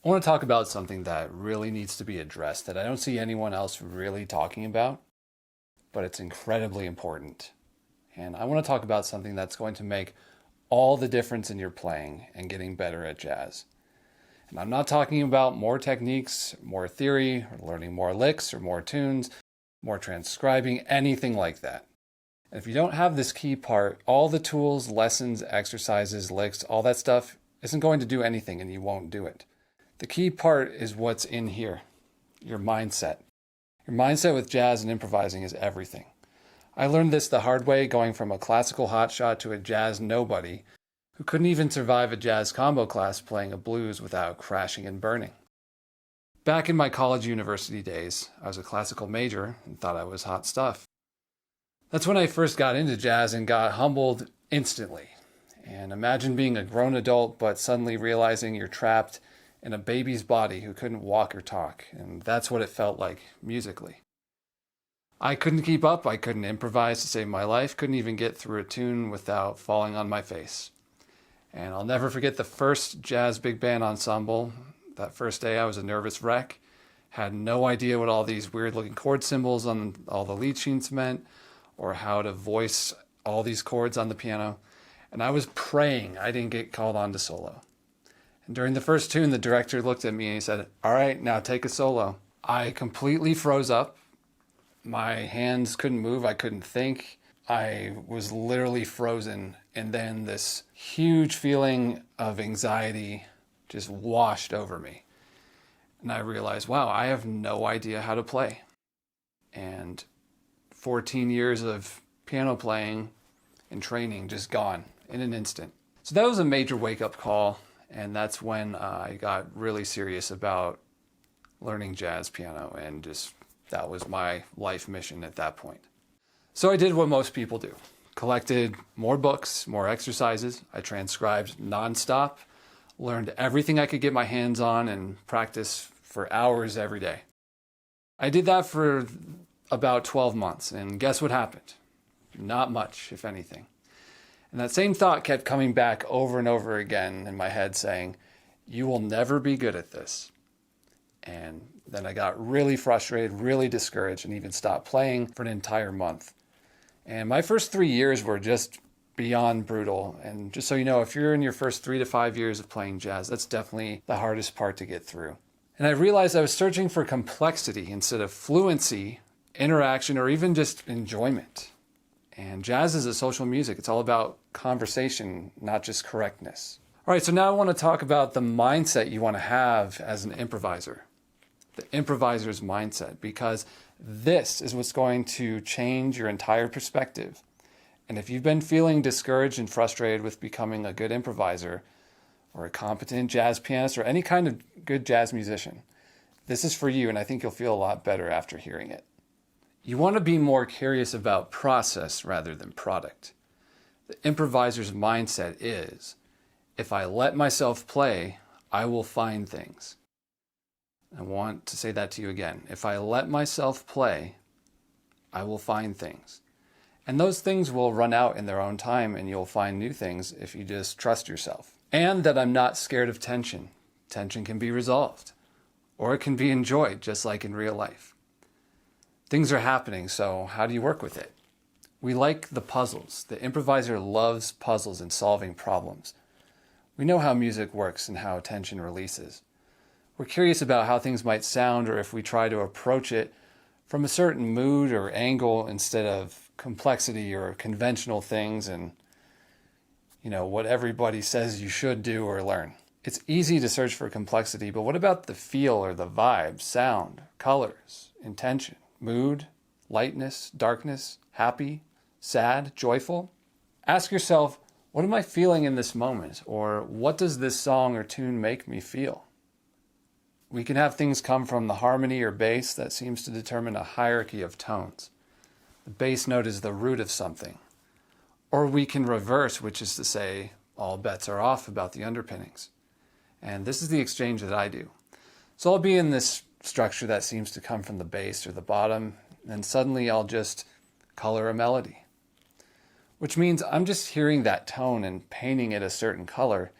I want to talk about something that really needs to be addressed that I don't see anyone else really talking about, but it's incredibly important. And I want to talk about something that's going to make all the difference in your playing and getting better at jazz. And I'm not talking about more techniques, more theory, or learning more licks or more tunes, more transcribing, anything like that. And if you don't have this key part, all the tools, lessons, exercises, licks, all that stuff isn't going to do anything and you won't do it. The key part is what's in here, your mindset. Your mindset with jazz and improvising is everything. I learned this the hard way going from a classical hotshot to a jazz nobody who couldn't even survive a jazz combo class playing a blues without crashing and burning. Back in my college university days, I was a classical major and thought I was hot stuff. That's when I first got into jazz and got humbled instantly. And imagine being a grown adult but suddenly realizing you're trapped in a baby's body who couldn't walk or talk, and that's what it felt like musically. I couldn't keep up, I couldn't improvise to save my life, couldn't even get through a tune without falling on my face. And I'll never forget the first jazz big band ensemble. That first day I was a nervous wreck, had no idea what all these weird looking chord symbols on all the lead sheets meant, or how to voice all these chords on the piano, and I was praying I didn't get called on to solo. And during the first tune, the director looked at me and he said, "All right, now take a solo." I completely froze up. My hands couldn't move. I couldn't think. I was literally frozen. And then this huge feeling of anxiety just washed over me. And I realized, wow, I have no idea how to play. And 14 years of piano playing and training just gone in an instant. So that was a major wake-up call. And that's when I got really serious about learning jazz piano, and just that was my life mission at that point. So I did what most people do. Collected more books, more exercises. I transcribed nonstop, learned everything I could get my hands on, and practiced for hours every day. I did that for about 12 months, and guess what happened? Not much, if anything. And that same thought kept coming back over and over again in my head saying, you will never be good at this. And then I got really frustrated, really discouraged, and even stopped playing for an entire month. And my first 3 years were just beyond brutal. And just so you know, if you're in your first 3 to 5 years of playing jazz, that's definitely the hardest part to get through. And I realized I was searching for complexity instead of fluency, interaction, or even just enjoyment. And jazz is a social music. It's all about conversation, not just correctness. All right, so now I want to talk about the mindset you want to have as an improviser. The improviser's mindset, because this is what's going to change your entire perspective. And if you've been feeling discouraged and frustrated with becoming a good improviser or a competent jazz pianist or any kind of good jazz musician, this is for you, and I think you'll feel a lot better after hearing it. You want to be more curious about process rather than product. The improviser's mindset is, if I let myself play, I will find things. I want to say that to you again. If I let myself play, I will find things. And those things will run out in their own time, and you'll find new things if you just trust yourself. And that I'm not scared of tension. Tension can be resolved, or it can be enjoyed, just like in real life. Things are happening, so how do you work with it? We like the puzzles. The improviser loves puzzles and solving problems. We know how music works and how tension releases. We're curious about how things might sound, or if we try to approach it from a certain mood or angle instead of complexity or conventional things and, what everybody says you should do or learn. It's easy to search for complexity, but what about the feel or the vibe, sound, colors, intention, mood, lightness, darkness, happy, sad, joyful? Ask yourself, what am I feeling in this moment? Or what does this song or tune make me feel? We can have things come from the harmony or bass that seems to determine a hierarchy of tones. The bass note is the root of something. Or we can reverse, which is to say, all bets are off about the underpinnings. And this is the exchange that I do. So I'll be in this structure that seems to come from the bass or the bottom, and suddenly I'll just color a melody. Which means I'm just hearing that tone and painting it a certain color,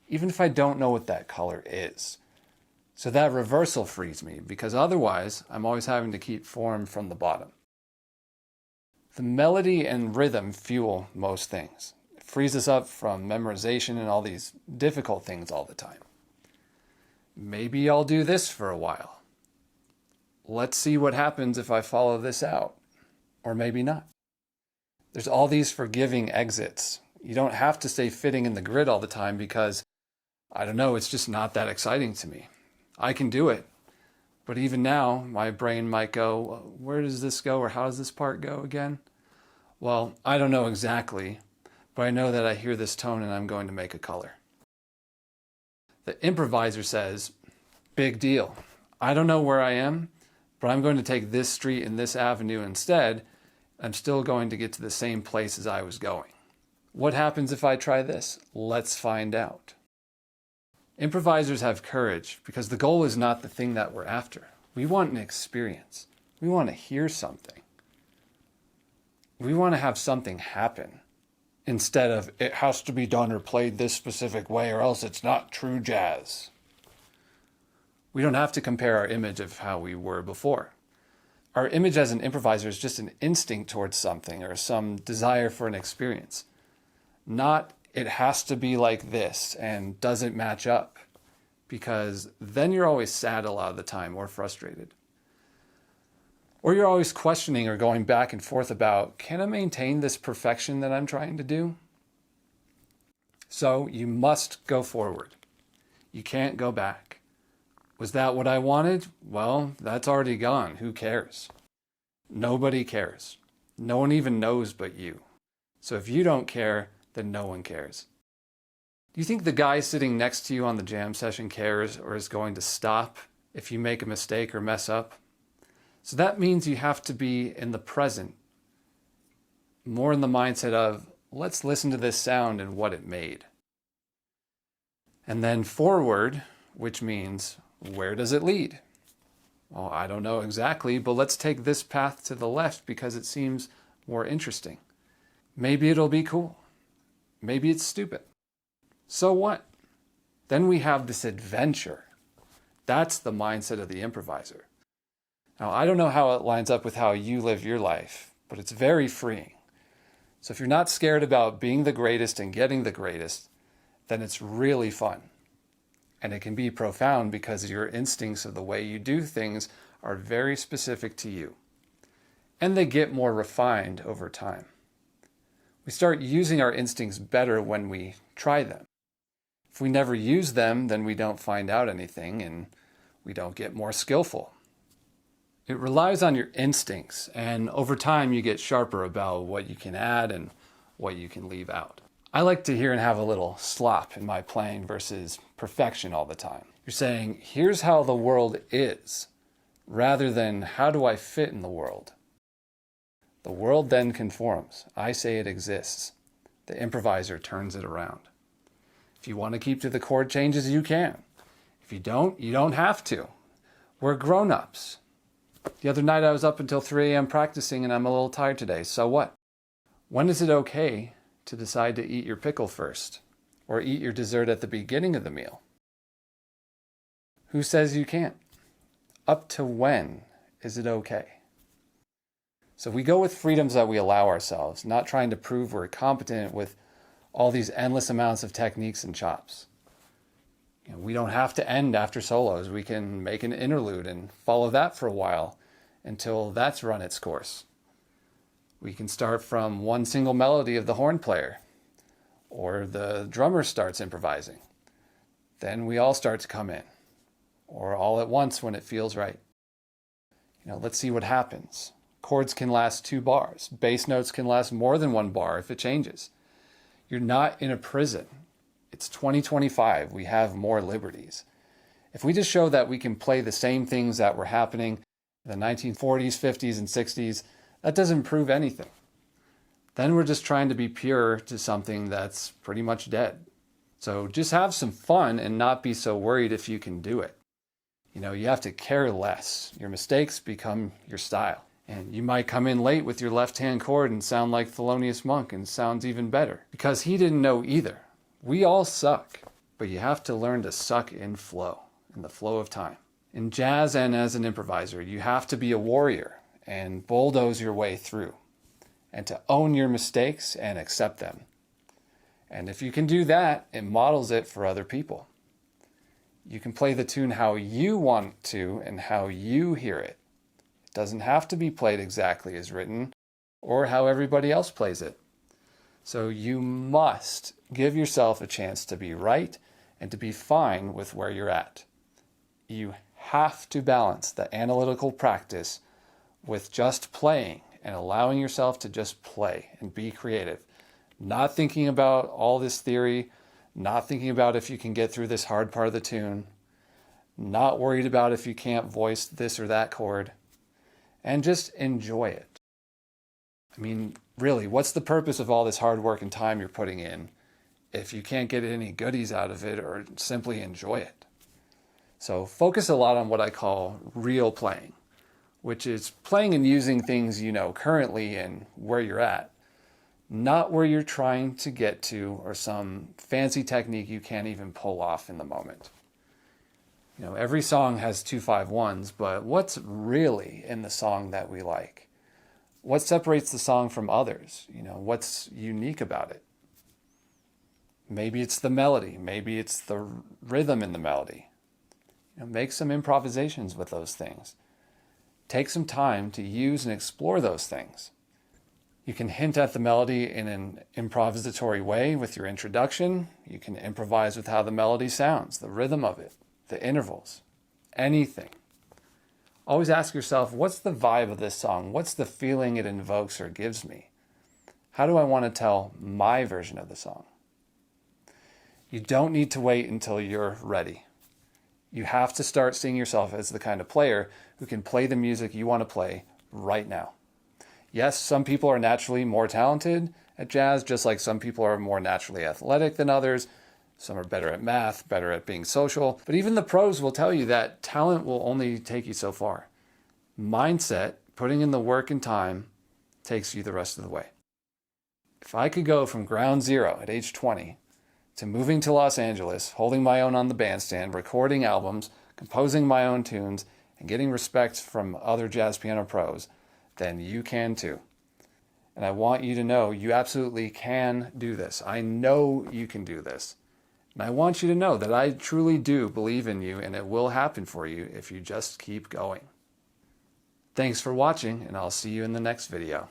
even if I don't know what that color is. So that reversal frees me, because otherwise I'm always having to keep form from the bottom. The melody and rhythm fuel most things. It frees us up from memorization and all these difficult things all the time. Maybe I'll do this for a while. Let's see what happens if I follow this out. Or maybe not. There's all these forgiving exits. You don't have to stay fitting in the grid all the time because, I don't know, it's just not that exciting to me. I can do it. But even now, my brain might go, where does this go, or how does this part go again? Well, I don't know exactly, but I know that I hear this tone and I'm going to make a color. The improviser says, big deal. I don't know where I am, but I'm going to take this street and this avenue instead. I'm still going to get to the same place as I was going. What happens if I try this? Let's find out. Improvisers have courage because the goal is not the thing that we're after. We want an experience. We want to hear something. We want to have something happen instead of it has to be done or played this specific way or else it's not true jazz. We don't have to compare our image of how we were before. Our image as an improviser is just an instinct towards something or some desire for an experience. Not it has to be like this and doesn't match up, because then you're always sad a lot of the time or frustrated. Or you're always questioning or going back and forth about, can I maintain this perfection that I'm trying to do? So you must go forward. You can't go back. Was that what I wanted? Well, that's already gone. Who cares? Nobody cares. No one even knows but you. So if you don't care, then no one cares. Do you think the guy sitting next to you on the jam session cares or is going to stop if you make a mistake or mess up? So that means you have to be in the present, more in the mindset of, let's listen to this sound and what it made. And then forward, which means, where does it lead? Well, I don't know exactly, but let's take this path to the left because it seems more interesting. Maybe it'll be cool. Maybe it's stupid. So what? Then we have this adventure. That's the mindset of the improviser. Now, I don't know how it lines up with how you live your life, but it's very freeing. So if you're not scared about being the greatest and getting the greatest, then it's really fun. And it can be profound because your instincts of the way you do things are very specific to you. And they get more refined over time. We start using our instincts better when we try them. If we never use them, then we don't find out anything and we don't get more skillful. It relies on your instincts, and over time you get sharper about what you can add and what you can leave out. I like to hear and have a little slop in my playing versus perfection all the time. You're saying, here's how the world is, rather than how do I fit in the world? The world then conforms. I say it exists. The improviser turns it around. If you want to keep to the chord changes, you can. If you don't have to. We're grown-ups. The other night I was up until 3 a.m. practicing and I'm a little tired today. So what? When is it okay to decide to eat your pickle first or eat your dessert at the beginning of the meal? Who says you can't? Up to when is it okay? So we go with freedoms that we allow ourselves, not trying to prove we're competent with all these endless amounts of techniques and chops. We don't have to end after solos. We can make an interlude and follow that for a while until that's run its course. We can start from one single melody of the horn player, or the drummer starts improvising. Then we all start to come in, or all at once when it feels right. Let's see what happens. Chords can last 2 bars. Bass notes can last more than 1 bar if it changes. You're not in a prison. It's 2025. We have more liberties. If we just show that we can play the same things that were happening in the 1940s, 50s, and 60s, that doesn't prove anything. Then we're just trying to be pure to something that's pretty much dead. So just have some fun and not be so worried if you can do it. You have to care less. Your mistakes become your style. And you might come in late with your left-hand chord and sound like Thelonious Monk and sounds even better because he didn't know either. We all suck, but you have to learn to suck in flow. in the flow of time. In jazz and as an improviser, you have to be a warrior and bulldoze your way through, and to own your mistakes and accept them. And if you can do that, it models it for other people. You can play the tune how you want to and how you hear it. It doesn't have to be played exactly as written or how everybody else plays it. So you must give yourself a chance to be right and to be fine with where you're at. You have to balance the analytical practice with just playing and allowing yourself to just play and be creative. Not thinking about all this theory, not thinking about if you can get through this hard part of the tune, not worried about if you can't voice this or that chord, and just enjoy it. I mean, really, what's the purpose of all this hard work and time you're putting in if you can't get any goodies out of it or simply enjoy it? So focus a lot on what I call real playing, which is playing and using things you know currently and where you're at, not where you're trying to get to or some fancy technique you can't even pull off in the moment. You know, every song has 2-5-1s, but what's really in the song that we like? What separates the song from others? You know, what's unique about it? Maybe it's the melody. Maybe it's the rhythm in the melody. You know, make some improvisations with those things. Take some time to use and explore those things. You can hint at the melody in an improvisatory way with your introduction. You can improvise with how the melody sounds, the rhythm of it, the intervals, anything. Always ask yourself, what's the vibe of this song? What's the feeling it invokes or gives me? How do I want to tell my version of the song? You don't need to wait until you're ready. You have to start seeing yourself as the kind of player who can play the music you want to play right now. Yes, some people are naturally more talented at jazz, just like some people are more naturally athletic than others. Some are better at math, better at being social. But even the pros will tell you that talent will only take you so far. Mindset, putting in the work and time, takes you the rest of the way. If I could go from ground zero at age 20 to moving to Los Angeles, holding my own on the bandstand, recording albums, composing my own tunes, and getting respect from other jazz piano pros, then you can too. And I want you to know you absolutely can do this. I know you can do this. And I want you to know that I truly do believe in you, and it will happen for you if you just keep going. Thanks for watching, and I'll see you in the next video.